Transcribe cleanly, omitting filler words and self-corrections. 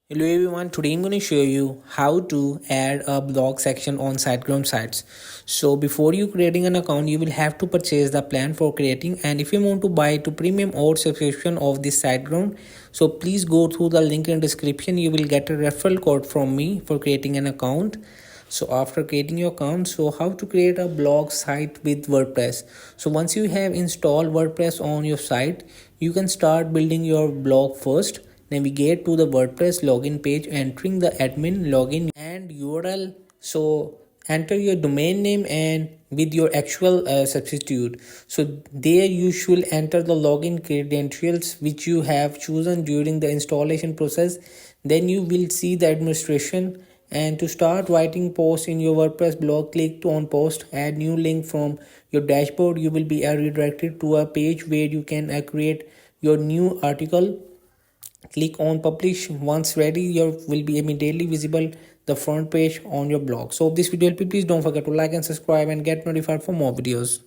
Hello everyone, today I'm going to show you how to add a blog section on siteground sites. So before you creating an account, you will have to purchase the plan for creating, and if you want to buy to premium or subscription of this siteground, so please go through the link in description. You will get a referral code from me for creating an account. So after creating your account, so how to create a blog site with WordPress. So once you have installed WordPress on your site, you can start building your blog first. Navigate to the WordPress login page, entering the admin login and URL. So enter your domain name and with your actual substitute. So there you should enter the login credentials which you have chosen during the installation process. Then you will see the administration, and to start writing posts in your WordPress blog, click on post, add new link from your dashboard. You will be redirected to a page where you can create your new article. Click on publish. Once ready, your will be immediately visible the front page on your blog. So if this video helped you, please don't forget to like and subscribe and get notified for more videos.